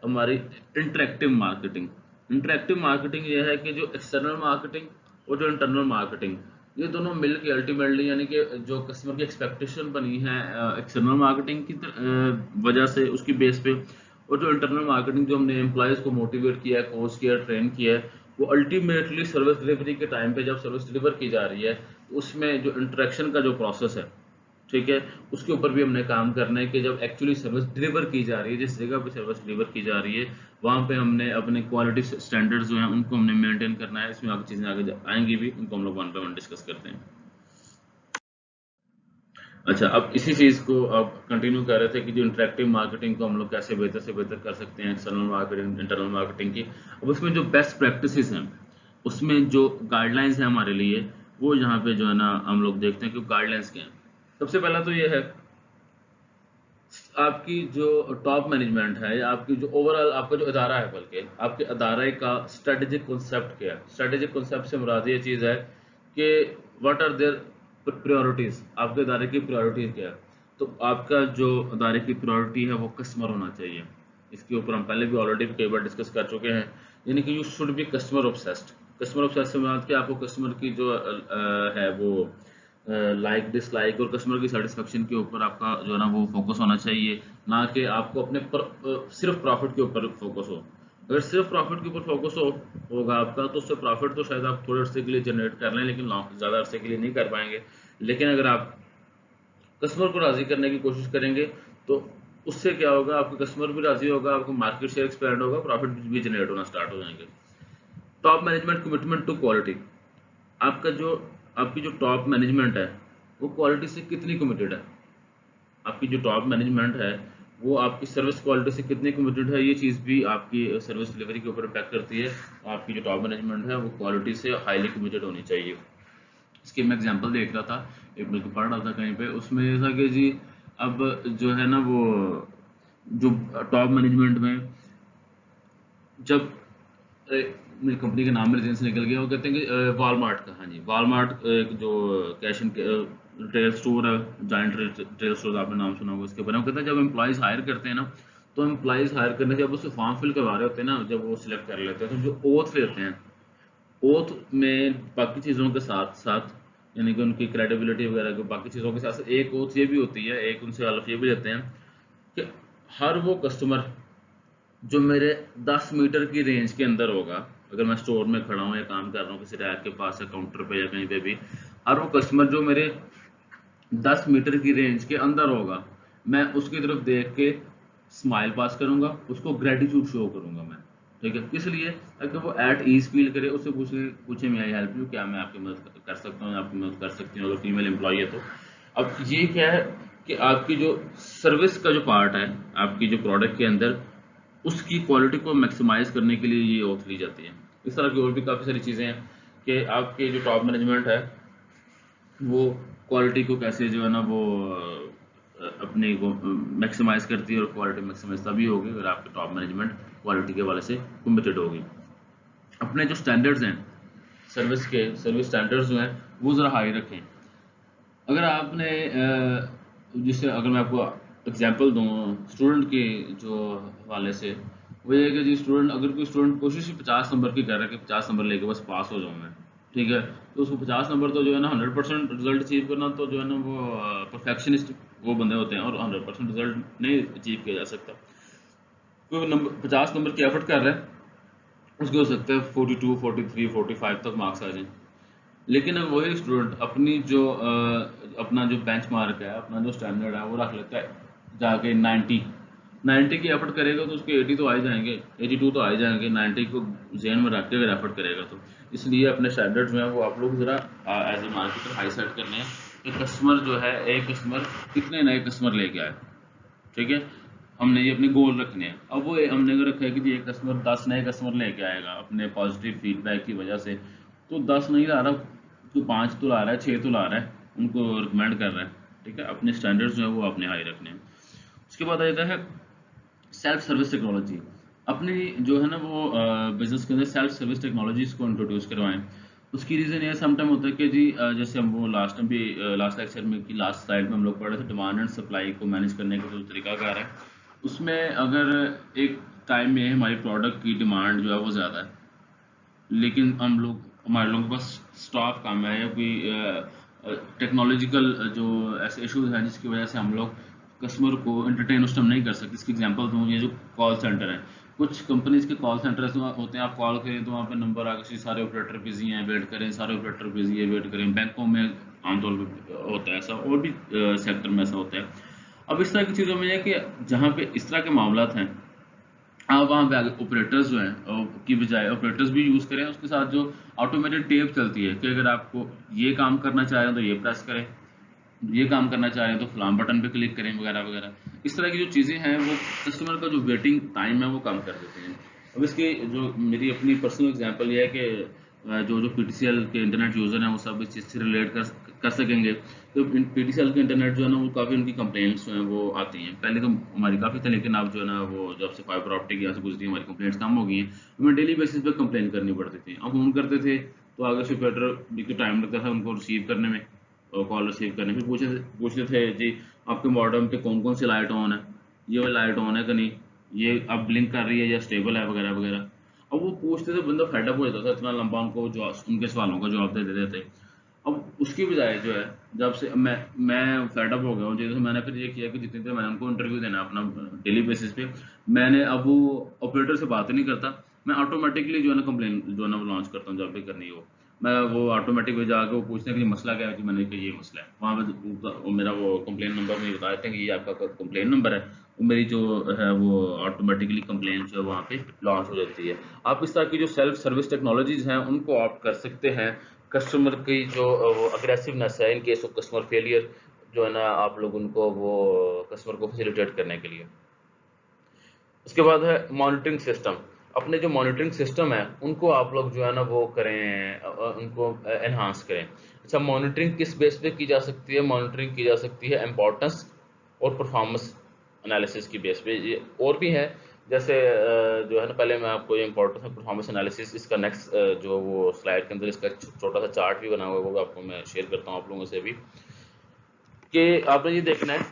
A: हमारी इंटरेक्टिव मार्केटिंग। इंटरेक्टिव मार्केटिंग ये है कि जो एक्सटर्नल मार्केटिंग और जो इंटरनल मार्केटिंग, ये दोनों मिल के अल्टीमेटली, यानी कि जो कस्टमर की एक्सपेक्टेशन बनी है एक्सटर्नल मार्केटिंग की वजह से, उसकी बेस पे, और जो इंटरनल मार्केटिंग जो हमने एम्प्लॉयज़ को मोटिवेट किया है, कोच किया, ट्रेन किया है, वो अल्टीमेटली सर्विस डिलीवरी के टाइम पे जब सर्विस डिलीवर की जा रही है तो उसमें जो इंटरेक्शन का जो प्रोसेस है, ठीक है, उसके ऊपर भी हमने काम करना है कि जब एक्चुअली सर्विस डिलीवर की जा रही है, जिस जगह पे सर्विस डिलीवर की जा रही है, वहाँ पे हमने अपने क्वालिटी स्टैंडर्ड्स जो हैं उनको हमने मेंटेन करना है। इसमें आगे चीज़ें आगे आएंगी भी, उनको हम लोग वन बाय वन डिस्कस करते हैं। अच्छा, अब इसी चीज़ को अब कंटिन्यू कर रहे थे कि जो इंटरेक्टिव मार्केटिंग को हम लोग कैसे बेहतर से बेहतर कर सकते हैं, एक्सटर्नल मार्केटिंग, इंटरनल मार्केटिंग की। अब उसमें जो बेस्ट प्रैक्टिसेस हैं, उसमें जो गाइडलाइंस हैं हमारे लिए, वो यहाँ पे जो है ना हम लोग देखते हैं कि गाइडलाइंस क्या हैं। सबसे पहला तो ये है, आपकी जो टॉप मैनेजमेंट है या आपकी जो ओवरऑल आपका जो अदारा है, बल्कि आपके अदारे का स्ट्रेटेजिक कॉन्सेप्ट क्या है। स्ट्रेटेजिक कॉन्सेप्ट से मुराद ये चीज़ है कि व्हाट आर देयर प्रायोरिटीज़, आपके अदारे की प्रायोरिटीज़ क्या है। तो आपका जो अदारे की प्रायोरिटी है वो कस्टमर होना चाहिए। इसके ऊपर हम पहले भी ऑलरेडी कई बार डिस्कस कर चुके हैं, यानी कि you should B customer obsessed. Customer obsessed से मुराद कि आपको कस्टमर की जो है वो लाइक डिसलाइक और कस्टमर की सेटिस्फेक्शन के ऊपर आपका जो है ना वो फोकस होना चाहिए, ना कि आपको अपने सिर्फ प्रॉफिट के ऊपर फोकस हो। अगर सिर्फ प्रॉफिट के ऊपर फोकस होगा आपका, तो उससे प्रॉफिट तो शायद आप थोड़े अरसे के लिए जनरेट कर लें, लेकिन ज़्यादा अरसे के लिए नहीं कर पाएंगे। लेकिन अगर आप कस्टमर को राज़ी करने की कोशिश करेंगे तो उससे क्या होगा, आपका कस्टमर भी राज़ी होगा, आपका मार्केट शेयर एक्सपेंड होगा, प्रॉफिट भी जनरेट होना स्टार्ट हो जाएंगे। Top management commitment to quality. आपका जो आपकी जो टॉप मैनेजमेंट है वो क्वालिटी से कितनी कमिटेड है। आपकी जो टॉप मैनेजमेंट है वो आपकी सर्विस क्वालिटी से कितनी कमिटेड है, ये चीज़ भी आपकी सर्विस डिलीवरी के ऊपर इम्पैक्ट करती है। आपकी जो टॉप मैनेजमेंट है वो क्वालिटी से हाईली कमिटेड होनी चाहिए। इसकी मैं एग्जांपल देख रहा था, एक बल्कि पढ़ रहा था कहीं पे, उसमें ऐसा कि जी अब जो है ना वो जो टॉप मैनेजमेंट में जब मेरी कंपनी का नाम मेरे जहन से निकल गया, वो कहते हैं कि वॉलमार्ट का, हाँ जी, वॉलमार्ट एक जो कैश एंड रिटेल स्टोर है, जायंट रिटेल स्टोर, आपने नाम सुना होगा उसके बारे में। वो कहते हैं जब एम्प्लॉयज़ हायर करते हैं ना, तो एम्प्लॉयज़ हायर करने जब उससे फॉर्म फिल करवा रहे होते हैं ना, जब वो सिलेक्ट कर लेते हैं, तो जो ओथ लेते हैं, ओथ में बाकी चीज़ों के साथ साथ, यानी कि उनकी क्रेडिबिलिटी वगैरह के बाकी चीज़ों के साथ साथ एक ओथ ये भी होती है, एक उनसे हल्फ ये भी लेते हैं कि हर वो कस्टमर जो मेरे 10 मीटर की रेंज के अंदर होगा, अगर मैं स्टोर में खड़ा हूँ या काम कर रहा हूँ किसी रैक के पास या काउंटर पे या कहीं पे भी, हर वो कस्टमर जो मेरे 10 मीटर की रेंज के अंदर होगा, मैं उसकी तरफ देख के स्माइल पास करूंगा, उसको ग्रेटिट्यूड शो करूंगा मैं। ठीक है, किस लिए, ताकि वो एट ईज फील करे, उससे पूछे मैं आई हेल्प यू, क्या मैं आपकी मदद कर सकता हूँ, आपकी मदद कर सकती हूँ अगर फीमेल एम्प्लॉई है तो। अब ये क्या है कि आपकी जो सर्विस का जो पार्ट है आपकी जो प्रोडक्ट के अंदर, उसकी क्वालिटी को मैक्सिमाइज करने के लिए ये ओथ ली जाती है। इस तरह की और भी काफ़ी सारी चीज़ें हैं कि आपके जो टॉप मैनेजमेंट है वो क्वालिटी को कैसे जो है ना वो अपने को मैक्सिमाइज करती है, और क्वालिटी मैक्सिमाइज तभी होगी अगर आपके टॉप मैनेजमेंट क्वालिटी के वाले से कमिटेड होगी। अपने जो स्टैंडर्ड्स हैं सर्विस स्टैंडर्ड्स जो हैं वो ज़रा हाई रखें। अगर आपने जिससे अगर मैं आपको एग्जांपल दूँ स्टूडेंट के जो हवाले से, वो ये है कि जी स्टूडेंट, अगर कोई स्टूडेंट कोशिश ही 50 नंबर की कर रहा है कि 50 नंबर लेके बस पास हो जाऊँ मैं, ठीक है, तो उसको 50 नंबर तो जो है ना 100% रिजल्ट अचीव करना, तो जो है ना वो परफेक्शनिस्ट वो बंदे होते हैं, और 100% रिजल्ट नहीं अचीव किया जा सकता। कोई नंबर 50 नंबर की एफर्ट कर रहा है, उसके हो सकता है 42, 43, 45 तक मार्क्स आ जाएं, लेकिन अब वही स्टूडेंट अपनी जो अपना जो बेंच मार्क है, अपना जो स्टैंडर्ड है, वो रख लेता है जाके 90 की एफर्ट करेगा तो उसके 80 तो आ ही जाएंगे, 82 तो आ ही जाएंगे, 90 को जेन में रख के अगर एफर्ट करेगा तो। इसलिए अपने स्टैंडर्ड जो है वो आप लोग ज़रा as a marketer high set करने हैं कि कस्टमर जो है, एक कस्टमर कितने नए कस्टमर लेके आए, ठीक है, हमने ये अपने गोल रखने हैं। अब वो हमने अगर रखा है कि जी एक कस्टमर 10 नए कस्टमर लेके आएगा अपने पॉजिटिव फीडबैक की वजह से, तो 10 नहीं ला रहा, तो 5 तो ला रहा है, 6 तो ला रहा है, उनको रिकमेंड कर रहा है, ठीक है। अपने स्टैंडर्ड्स जो है वो अपने हाई रखने हैं। उसके बाद आ जाता है सेल्फ सर्विस टेक्नोलॉजी। अपनी जो है ना वो बिजनेस के अंदर सेल्फ सर्विस टेक्नोलॉजीज को इंट्रोड्यूस करवाएं। उसकी रीज़न ये समटाइम होता है कि जी जैसे हम वो लास्ट टाइम भी लास्ट लेक्चर में की लास्ट स्लाइड में हम लोग पढ़ रहे थे, डिमांड एंड सप्लाई को मैनेज करने का जो तरीकाकार है, उसमें अगर एक टाइम में हमारी प्रोडक्ट की डिमांड जो है वो ज़्यादा है, लेकिन हमारे लोगों के पास स्टाफ कम है, या कोई टेक्नोलॉजिकल जो ऐसे इश्यूज हैं जिसकी वजह से हम लोग कस्टमर को एंटरटेन उस टाइम नहीं कर सकते। इसकी एग्जांपल दूँ, ये जो कॉल सेंटर है, कुछ कंपनीज के कॉल सेंटर्स होते हैं, आप कॉल करें तो वहाँ पे नंबर आगे सारे ऑपरेटर बिजी हैं, वेट करें, सारे ऑपरेटर बिजी है, वेट करें। बैंकों में आमतौर पर होता है ऐसा, और भी सेक्टर में ऐसा होता है। अब इस तरह की चीज़ों में है कि जहाँ पे इस तरह के मामला हैं, आप वहाँ पे आगे ऑपरेटर्स जो हैं की बजाय ऑपरेटर्स भी यूज़ करें, उसके साथ जो ऑटोमेटेड टेप चलती है कि अगर आपको ये काम करना चाह रहे हैं तो ये प्रेस करें, ये काम करना चाह रहे हैं तो फलां बटन पे क्लिक करें, वगैरह वगैरह। इस तरह की जो चीज़ें हैं वो कस्टमर का जो वेटिंग टाइम है वो कम कर देते हैं। अब इसकी जो मेरी अपनी पर्सनल एग्जांपल ये है कि जो जो पीटीसीएल के इंटरनेट यूज़र हैं वो सब इस चीज़ से रिलेट कर सकेंगे। तो पीटीसीएल के इंटरनेट जो है ना वो काफ़ी उनकी कंप्लेंट्स जो हैं वो आती हैं। पहले तो हमारी काफ़ी थी, लेकिन अब जो है ना वो जब से फाइबर ऑप्टिक यहाँ से गुजरी हमारी कंप्लेंट्स कम हो गई हैं। हमें डेली बेसिस पे कंप्लेन करनी पड़ती थी। अब फोन करते थे तो आगे से ऑपरेटर को टाइम लगता था उनको रिसीव करने में और कॉल रिसीव करने। फिर पूछते थे जी आपके मॉडम पे कौन कौन सी लाइट ऑन है, ये वाली लाइट ऑन है कि नहीं, ये अब ब्लिंक कर रही है या स्टेबल है, वगैरह वगैरह। अब वो पूछते थे, बंदा फेडअप हो जाता था, इतना लंबा उनको उनके सवालों का जवाब दे देते थे। अब उसकी बजाय जो है, जब से मैं फेडअप हो गया हूँ, जैसे मैंने फिर ये किया कि जितनी देर मैंने उनको इंटरव्यू देना अपना डेली बेसिस पे, मैंने अब वो ऑपरेटर से बात ही नहीं करता, मैं ऑटोमेटिकली जो है ना कंप्लेन जो है ना वो लॉन्च करता हूँ जब भी करनी हो। मैं वो ऑटोमेटिक में जाके वो पूछते हैं कि मसला क्या है, कि मैंने कहा ये मसला है, वहाँ पे वो मेरा वो कंप्लेन नंबर मुझे बता देते हैं कि ये आपका कंप्लेन नंबर है, वो मेरी जो है वो ऑटोमेटिकली कंप्लेन जो है वहाँ पे लॉन्च हो जाती है। आप इस तरह की जो सेल्फ सर्विस टेक्नोलॉजीज हैं उनको ऑप्ट कर सकते हैं। कस्टमर की जो वो अग्रेसिवनेस है in case of customer failure, जो है ना आप लोग उनको वो कस्टमर को फैसिलिटेट करने के लिए। उसके बाद है मॉनिटरिंग सिस्टम। अपने जो मॉनिटरिंग सिस्टम है उनको आप लोग जो है ना वो करें, उनको एनहांस करें। अच्छा, मॉनिटरिंग किस बेस पे की जा सकती है? मॉनिटरिंग की जा सकती है इम्पोर्टेंस और परफॉर्मेंस एनालिसिस की बेस पे। ये और भी है, जैसे जो है ना, पहले मैं आपको ये इम्पोर्टेंस और परफॉर्मेंस एनालिसिस, इसका नेक्स्ट जो वो स्लाइड के अंदर इसका छोटा सा चार्ट भी बना हुआ है, वो आपको मैं शेयर करता हूँ आप लोगों से भी, कि आपने ये देखना है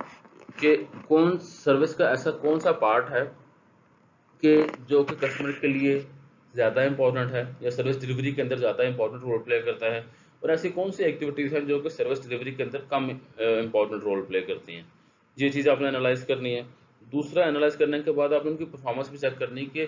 A: कि कौन सर्विस का ऐसा कौन सा पार्ट है कि जो कि कस्टमर के लिए ज़्यादा इंपॉर्टेंट है या सर्विस डिलीवरी के अंदर ज़्यादा इंपॉर्टेंट रोल प्ले करता है, और ऐसी कौन सी एक्टिविटीज़ हैं जो कि सर्विस डिलीवरी के अंदर कम इंपॉर्टेंट रोल प्ले करती हैं। ये चीज़ आपने एनालाइज करनी है। दूसरा, एनालाइज करने के बाद आपने उनकी परफॉर्मेंस भी चेक करनी है कि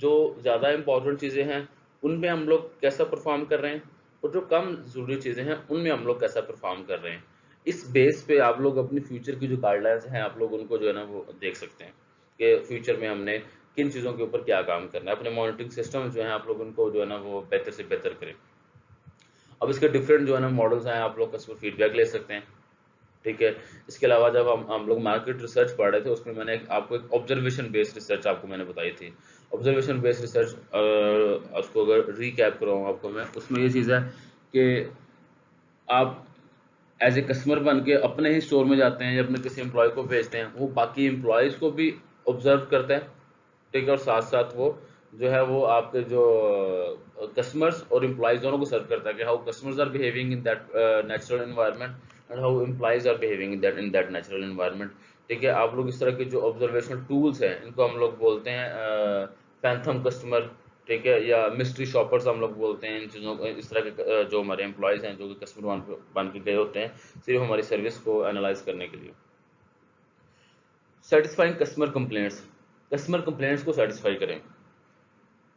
A: जो ज़्यादा इंपॉर्टेंट चीज़ें हैं उनमें हम लोग कैसा परफॉर्म कर रहे हैं, और जो कम ज़रूरी चीज़ें हैं उनमें हम लोग कैसा परफॉर्म कर रहे हैं। इस बेस पे आप लोग अपनी फ्यूचर की जो गाइडलाइंस हैं आप लोग उनको जो है ना वो देख सकते हैं कि फ्यूचर में हमने किन चीज़ों के ऊपर क्या काम करना है। अपने मॉनिटरिंग सिस्टम जो है आप लोग उनको जो है ना वो बेहतर से बेहतर करें। अब इसके डिफरेंट जो है ना मॉडल्स हैं, आप लोग कस्टमर फीडबैक ले सकते हैं, ठीक है। इसके अलावा जब हम लोग मार्केट रिसर्च पढ़ रहे थे उसमें मैंने आपको एक ऑब्जर्वेशन बेस्ड रिसर्च आपको मैंने बताई थी। ऑब्जर्वेशन बेस्ड रिसर्च उसको अगर रिकैप कराऊँ आपको मैं, उसमें ये चीज़ है कि आप एज ए कस्टमर बन के अपने ही स्टोर में जाते हैं या अपने किसी एम्प्लॉय को भेजते हैं, वो बाकी एम्प्लॉयज़ को भी ऑब्जर्व करते हैं, ठीक है, और साथ साथ वो जो है वो आपके जो कस्टमर्स और एम्प्लॉयज दोनों को सर्व करता है कि how customers are behaving in that natural environment and how employees are behaving in that natural environment. ठीक है। आप लोग इस तरह के जो ऑब्जर्वेशनल टूल्स हैं इनको हम लोग बोलते हैं फैंथम कस्टमर, ठीक है, या मिस्ट्री शॉपर्स हम लोग बोलते हैं इन चीज़ों को। इस तरह के जो हमारे एम्प्लॉयज़ हैं जो कि कस्टमर बन के गए होते हैं सिर्फ हमारी सर्विस को एनालाइज करने के लिए। सेटिस्फाइंग कस्टमर कंप्लेंट्स को सेटिस्फाई करें।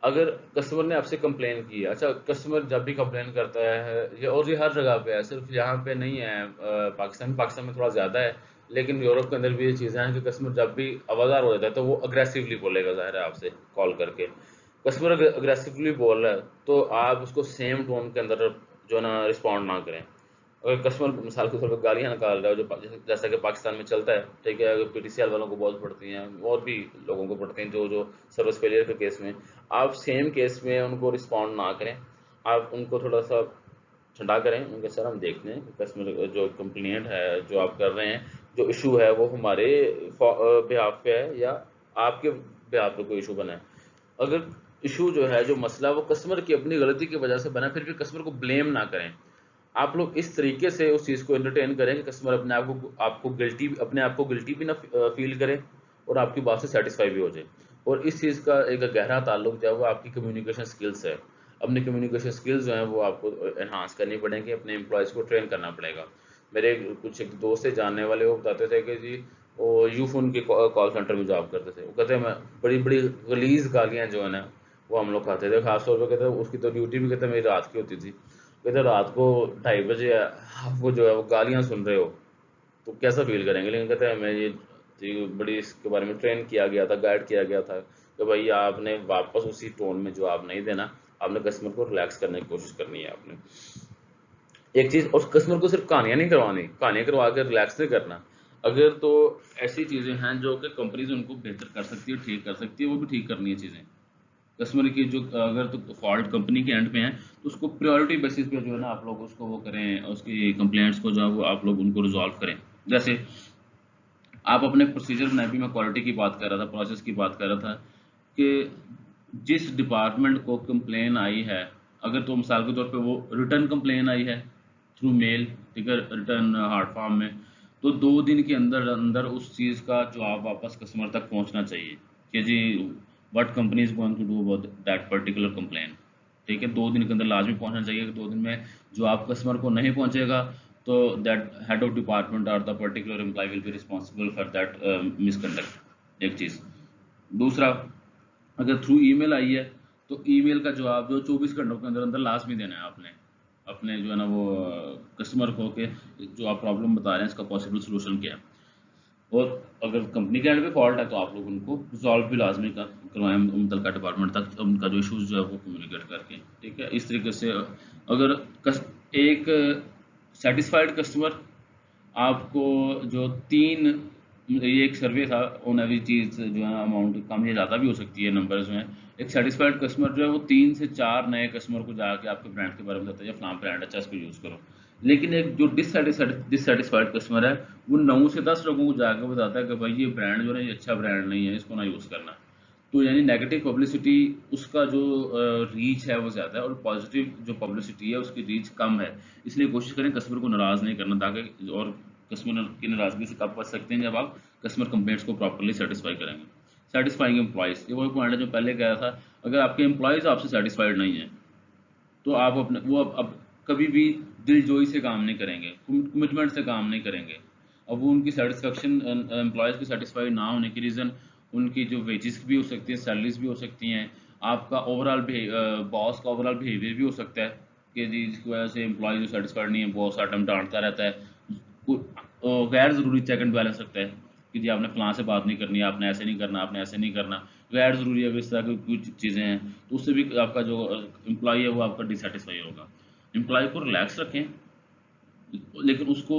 A: अगर कस्टमर ने आपसे कंप्लेन की है, अच्छा कस्टमर जब भी कंप्लेन करता है ये हर जगह पे है, सिर्फ यहाँ पे नहीं है, पाकिस्तान में थोड़ा ज़्यादा है, लेकिन यूरोप के अंदर भी ये चीज़ें हैं कि कस्टमर जब भी आवाज़ार हो जाता है तो वो अग्रेसिवली बोलेगा, ज़ाहिर है आपसे कॉल करके। कस्टमर अगर अग्रेसिवली बोल रहा है तो आप उसको सेम टोन के अंदर जो है ना रिस्पॉन्ड ना करें। अगर कस्टमर मिसाल के तौर पर गालियाँ निकाल रहा है जो जैसा कि पाकिस्तान में चलता है, ठीक है, अगर पीटीसीएल वालों को बहुत पड़ती हैं और भी लोगों को पड़ती हैं जो जो सर्विस फेलियर के केस में, आप सेम केस में उनको रिस्पॉन्ड ना करें। आप उनको थोड़ा सा ठंडा करें, उनके सर हम देखते हैं कस्टमर जो कंप्लेंट है जो आप कर रहे हैं, जो इशू है वो हमारे बिहाफ पे है या आपके बिहाफ पे कोई इशू बना है। अगर इशू जो है जो मसला वो कस्टमर की अपनी गलती की वजह से बना, फिर भी कस्टमर को ब्लेम ना करें। आप लोग इस तरीके से उस चीज़ को एंटरटेन करें कि कस्टमर अपने आप को गिल्टी भी ना फील करे और आपकी बात से सेटिस्फाई भी हो जाए। और इस चीज़ का एक गहरा ताल्लुक जो है वो आपकी कम्युनिकेशन स्किल्स है। अपनी कम्युनिकेशन स्किल्स जो हैं वो आपको एनहांस करनी पड़ेंगी, अपने एम्प्लॉयज़ को ट्रेन करना पड़ेगा। मेरे कुछ एक दोस्त से जानने वाले वो बताते थे कि जी वो यूफोन के कॉल सेंटर में जॉब करते थे। वो कहते हैं मैं बड़ी बड़ी गलीज गालियाँ जो है ना वो हम लोग खाते थे, खासतौर पर कहते उसकी तो ड्यूटी भी कहते मेरी रात की होती थी। कहते रात को 2:30 बजे आपको जो है वो गालियाँ सुन रहे हो तो कैसा फील करेंगे। लेकिन कहते हैं मैं ये बड़ी इसके बारे में ट्रेन किया गया था, गाइड किया गया था कि भाई आपने वापस उसी टोन में जवाब नहीं देना, आपने कस्टमर को रिलैक्स करने की कोशिश करनी है। आपने एक चीज़, और कस्टमर को सिर्फ कहानियाँ नहीं करवानी, कहानियाँ करवा कर रिलैक्स नहीं करना। अगर तो ऐसी चीज़ें हैं जो कि कंपनीज उनको बेहतर कर सकती है, ठीक कर सकती है, वो भी ठीक करनी है चीज़ें। कस्टमर की जो अगर तो फॉल्ट कंपनी के एंड पे है तो उसको प्रायोरिटी बेसिस पे जो है ना आप लोग उसको वो करें, उसकी कंप्लेंट्स को जो है वो आप लोग उनको रिजॉल्व करें। जैसे आप अपने प्रोसीजर बनाए, भी मैं क्वालिटी की बात कर रहा था, प्रोसेस की बात कर रहा था कि जिस डिपार्टमेंट को कंप्लेन आई है, अगर तो मिसाल के तौर पे वो रिटर्न कंप्लेन आई है थ्रू मेल, ठीक है, रिटर्न हार्ड फॉर्म में, तो 2 दिन के अंदर अंदर उस चीज़ का जवाब वापस कस्टमर तक पहुंचना चाहिए कि जी what company is going to do about that particular complain. ठीक है, 2 दिन के अंदर लाजमी पहुंचना चाहिए। 2 दिन में जो आप कस्टमर को नहीं पहुंचेगा तो दैट हेड ऑफ डिपार्टमेंट और the particular employee will be responsible for that misconduct. एक चीज़। दूसरा, अगर थ्रू ईमेल आई है तो ईमेल का जवाब जो 24 घंटों के अंदर अंदर लाजमी देना है आपने अपने जो है ना वो कस्टमर को कि जो आप प्रॉब्लम बता रहे हैं इसका पॉसिबल सोल्यूशन क्या है। और अगर कंपनी के एंड पे फॉल्ट है तो आप लोग उनको रिजॉल्व भी लाजमी करवाएं मुतलका डिपार्टमेंट तक उनका जो इशूज़ जो है वो कम्युनिकेट करके। ठीक है, इस तरीके से अगर एक सेटिस्फाइड कस्टमर आपको जो 3, ये एक सर्वे था ऑन एवरी चीज़ जो है अमाउंट कम या ज़्यादा भी हो सकती है नंबर्स में। एक सेटिस्फाइड कस्टमर जो है वो 3 से 4 नए कस्टमर को जाके आपके ब्रांड के बारे में बताता है, या फलां ब्रांड अच्छा इसको यूज़ करो। लेकिन एक जो डिससेटिस्फाइड कस्टमर है वो 9 से 10 लोगों को जाकर बताता है कि भाई ये ब्रांड जो है ये अच्छा ब्रांड नहीं है, इसको ना यूज़ करना। तो यानी नेगेटिव पब्लिसिटी उसका जो रीच है वो ज़्यादा है और पॉजिटिव जो पब्लिसिटी है उसकी रीच कम है। इसलिए कोशिश करें कस्टमर को नाराज़ नहीं करना, ताकि और कस्टमर की नाराज़गी से कब बच सकते हैं, जब आप कस्टमर कंप्लेंट्स को प्रॉपर्ली सेटिस्फाई करेंगे। सेटिस्फाइंग एम्प्लॉयज़, ये वही पॉइंट है जो पहले कह रहा था। अगर आपके एम्प्लॉयज़ आपसे सेटिस्फाइड नहीं है तो आप अपने वो अब कभी भी दिलजोई से काम नहीं करेंगे, कमिटमेंट से काम नहीं करेंगे। अब वो उनकी सेटिस्फेक्शन, एम्प्लॉयज़ की सेटिस्फाइड ना होने की रीज़न उनकी जो वेजेस भी हो सकती हैं, सैलरीज भी हो सकती हैं, आपका ओवरऑल बॉस का ओवरऑल बिहेवियर भी हो सकता है कि जी जिसकी वजह से एम्प्लॉय जो सेटिस्फाइड नहीं है, बॉस हर टाइम डांटता रहता है। गैर ज़रूरी चेक एंड बैलेंस रखता है कि जी आपने फलां से बात नहीं करनी, आपने ऐसे नहीं करना, आपने ऐसे नहीं करना, गैर ज़रूरी है इस तरह की कुछ चीज़ें हैं, तो उससे भी आपका जो एम्प्लॉय है वो आपका डिससेटिस्फाई होगा। एम्प्लॉय को रिलैक्स रखें, लेकिन उसको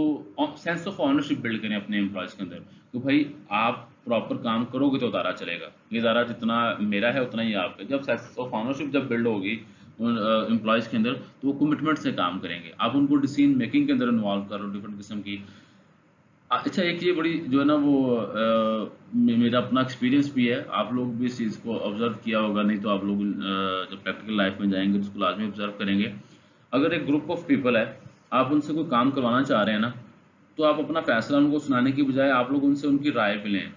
A: सेंस ऑफ ऑनरशिप बिल्ड करें अपने एम्प्लॉयज़ के अंदर। तो भाई आप प्रॉपर काम करोगे तो इदारा चलेगा, ये इदारा जितना मेरा है उतना ही आपका। जब सेंस ऑफ ऑनरशिप जब बिल्ड होगी एम्प्लॉयज़ के अंदर तो वो कमिटमेंट से काम करेंगे। आप उनको डिसीजन मेकिंग के अंदर इन्वॉल्व करो डिफरेंट किस्म की। अच्छा, एक ये बड़ी जो है ना वो मेरा अपना एक्सपीरियंस भी है, आप लोग भी इस चीज़ को ऑब्जर्व किया होगा, नहीं तो आप लोग जब प्रैक्टिकल लाइफ में जाएंगे तो उसको लाजमी ऑब्जर्व करेंगे। अगर एक ग्रुप ऑफ पीपल है, आप उनसे कोई काम करवाना चाह रहे हैं ना, तो आप अपना फैसला उनको सुनाने की बजाय आप लोग उनसे उनकी राय भी लें।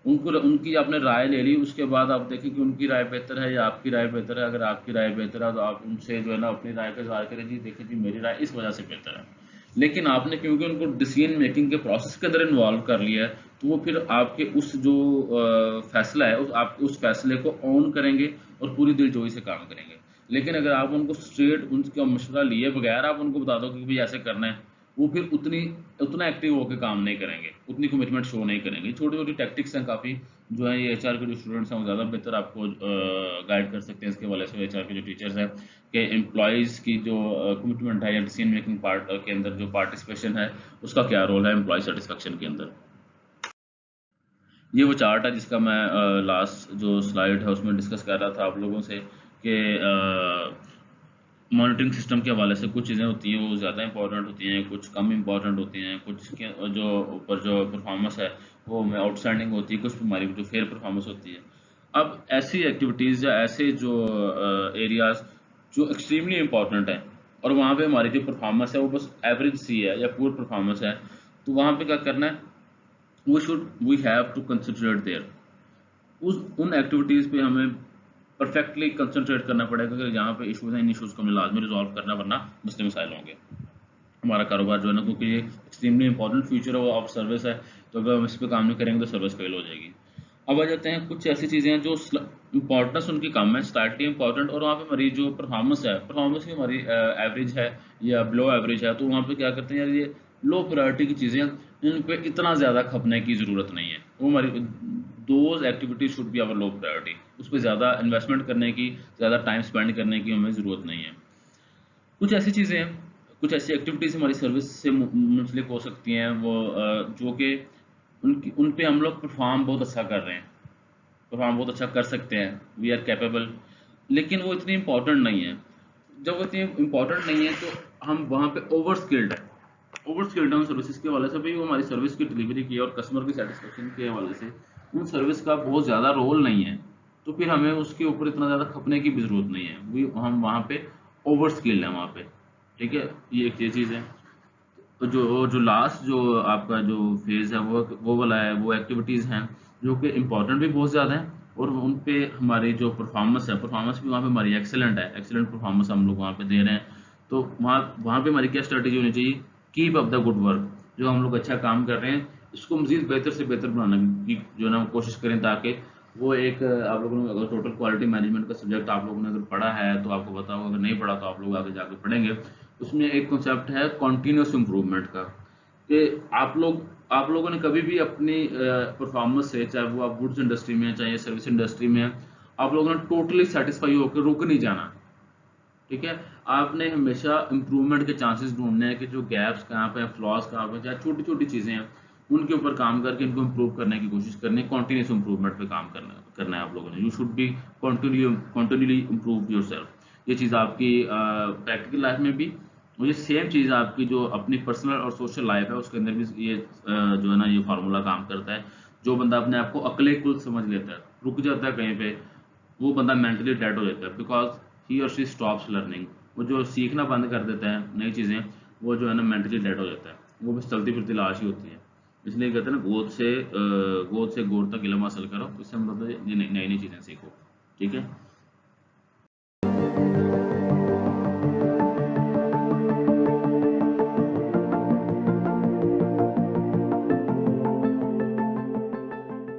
A: उनको उनकी आपने राय ले ली, उसके बाद आप देखें कि उनकी राय बेहतर है या आपकी राय बेहतर है। अगर आपकी राय बेहतर है तो आप उनसे जो है ना अपनी राय का इज़हार करें, जी देखिए जी मेरी राय इस वजह से बेहतर है। लेकिन आपने क्योंकि उनको डिसीजन मेकिंग के प्रोसेस के अंदर इन्वॉल्व कर लिया है, तो वो फिर आपके उस जो फैसला है आप उस फैसले को ऑन करेंगे और पूरी दिलजोई से काम करेंगे। लेकिन अगर आप उनको स्ट्रेट उनका मशवरा लिए बगैर आप उनको बता दो कि भाई ऐसे करना है, वो फिर उतना एक्टिव होकर काम नहीं करेंगे, उतनी कमिटमेंट शो नहीं करेंगे। छोटी छोटी टैक्टिक्स हैं काफ़ी, जो है ये एचआर के जो स्टूडेंट्स हैं वो ज़्यादा बेहतर आपको गाइड कर सकते हैं इसके वाले से, एचआर के जो टीचर्स हैं, कि एम्प्लॉयज़ की जो कमिटमेंट है या डिसीजन मेकिंग पार्ट के अंदर जो पार्टिसिपेशन है उसका क्या रोल है एम्प्लॉय सेटिस्फेक्शन के अंदर। ये वो चार्ट है जिसका मैं लास्ट जो स्लाइड है उसमें डिस्कस कर रहा था आप लोगों से कि मॉनिटरिंग सिस्टम के हवाले से कुछ चीज़ें होती हैं वो ज़्यादा इंपॉर्टेंट होती हैं, कुछ कम इंपॉर्टेंट होती हैं, कुछ के जो ऊपर जो परफॉर्मेंस है वो में आउटस्टैंडिंग होती है, कुछ हमारी जो फेयर परफॉर्मेंस होती है। अब ऐसी एक्टिविटीज़ या ऐसे जो एरियाज़ जो एक्सट्रीमली इंपॉर्टेंट हैं और वहाँ पे हमारी जो परफॉर्मेंस है वो बस एवरेज सी है या पुअर परफॉर्मेंस है, तो वहाँ पे क्या करना है, we have to concentrate there. उस उन एक्टिविटीज़ पे हमें परफेक्टली कंसंट्रेट करना पड़ेगा कि यहाँ पे इश्यूज हैं, इन इश्यूज को हमें लाजमी रिजॉल्व करना, वरना मसले मसाइल होंगे। हमारा कारोबार जो है ना, क्योंकि ये एक्सट्रीमली इंपॉर्टेंट फीचर है ऑफ सर्विस है, तो अगर हम इस पर काम नहीं करेंगे तो सर्विस फेल हो जाएगी। अब आ जाते हैं कुछ ऐसी चीज़ें हैं जो इंपॉर्टेंस उनकी कम है, स्लाइटली इंपॉर्टेंट, और वहाँ पे हमारी जो परफॉर्मेंस भी हमारी एवरेज है या बिलो एवरेज है, तो वहाँ पे क्या करते हैं यार, ये लो प्रायोरिटी की चीज़ें, इन पे इतना ज़्यादा खपने की ज़रूरत नहीं है। वो हमारी those activities should be our low priority, उस पर ज़्यादा इन्वेस्टमेंट करने की, ज़्यादा टाइम स्पेंड करने की हमें ज़रूरत नहीं है। कुछ ऐसी चीज़ें हैं, कुछ ऐसी एक्टिविटीज़ हमारी सर्विस से मुंसलिक हो सकती हैं, वो जो कि उन पे हम लोग परफॉर्म बहुत अच्छा कर रहे हैं, परफॉर्म बहुत अच्छा कर सकते हैं, वी आर कैपेबल, लेकिन वो इतनी इंपॉर्टेंट नहीं है। जब वो इतनी इंपॉर्टेंट नहीं है तो हम वहाँ पे ओवर स्किल्ड हैं सर्विसेज के हवाले से भी, वो हमारी सर्विस की डिलीवरी की और कस्टमर की सेटिस्फेक्शन के हवाले से उन सर्विस का बहुत ज़्यादा रोल नहीं है, तो फिर हमें उसके ऊपर इतना ज़्यादा खपने की भी ज़रूरत नहीं है। हम वहाँ पे ओवर स्किल्ड हैं वहाँ पे, ठीक है, ये एक ये चीज़ है। तो जो लास्ट जो आपका जो फेज है वो वाला है, वो एक्टिविटीज़ हैं जो कि इम्पोर्टेंट भी बहुत ज़्यादा हैं, और उन पे हमारी जो परफॉर्मेंस भी वहाँ पे हमारी एक्सेलेंट है, एक्सेलेंट परफॉर्मेंस हम लोग वहाँ पे दे रहे हैं। तो वहाँ वहाँ पे हमारी क्या स्ट्रेटेजी होनी चाहिए, keep up the good work, जो हम लोग अच्छा काम कर रहे हैं इसको मज़ीद बेहतर से बेहतर बनाने की जो है ना कोशिश करें, ताकि वो एक आप लोगों ने अगर टोटल क्वालिटी मैनेजमेंट का सब्जेक्ट आप लोगों ने अगर पढ़ा है तो आपको पता होगा, अगर नहीं पढ़ा तो आप लोग आगे जाके पढ़ेंगे। उसमें एक कॉन्सेप्ट है कॉन्टीन्यूस इम्प्रूवमेंट का, कि आप लोगों ने कभी भी अपनी परफॉर्मेंस से, चाहे वो आप गुड्स इंडस्ट्री में है चाहे सर्विस इंडस्ट्री में है, आप लोगों ने टोटली सेटिस्फाई होकर रुक नहीं जाना, ठीक है। आपने हमेशा इम्प्रूवमेंट के चांसेस ढूंढने हैं कि जो गैप्स कहाँ पे हैं, फ्लॉज कहाँ पे, चाहे छोटी छोटी चीज़ें हैं उनके ऊपर काम करके इनको इम्प्रूव करने की कोशिश करनी है। कॉन्टीन्यूस इम्प्रूवमेंट पे काम करना है आप लोगों ने। You should be continuously improve yourself. ये चीज़ आपकी प्रैक्टिकल लाइफ में भी, और ये सेम चीज़ आपकी जो अपनी पर्सनल और सोशल लाइफ है उसके अंदर भी ये जो है ना ये फार्मूला काम करता है। जो बंदा अपने आप को अकेले कुल समझ लेता है, रुक जाता है कहीं पे, वो बंदा मेंटली डेड हो जाता है, बिकॉज ही और शी स्टॉप्स लर्निंग। वो जो सीखना बंद कर देता है नई चीज़ें, वो जो है ना मेंटली डेड हो जाता है, वो बस चलती फिरती लाश ही होती है। इसलिए कहते हैं ना, गोद से गोर तक इल्म हासिल करो, इससे मतलब ये नई नई चीज़ें सीखो, ठीक है।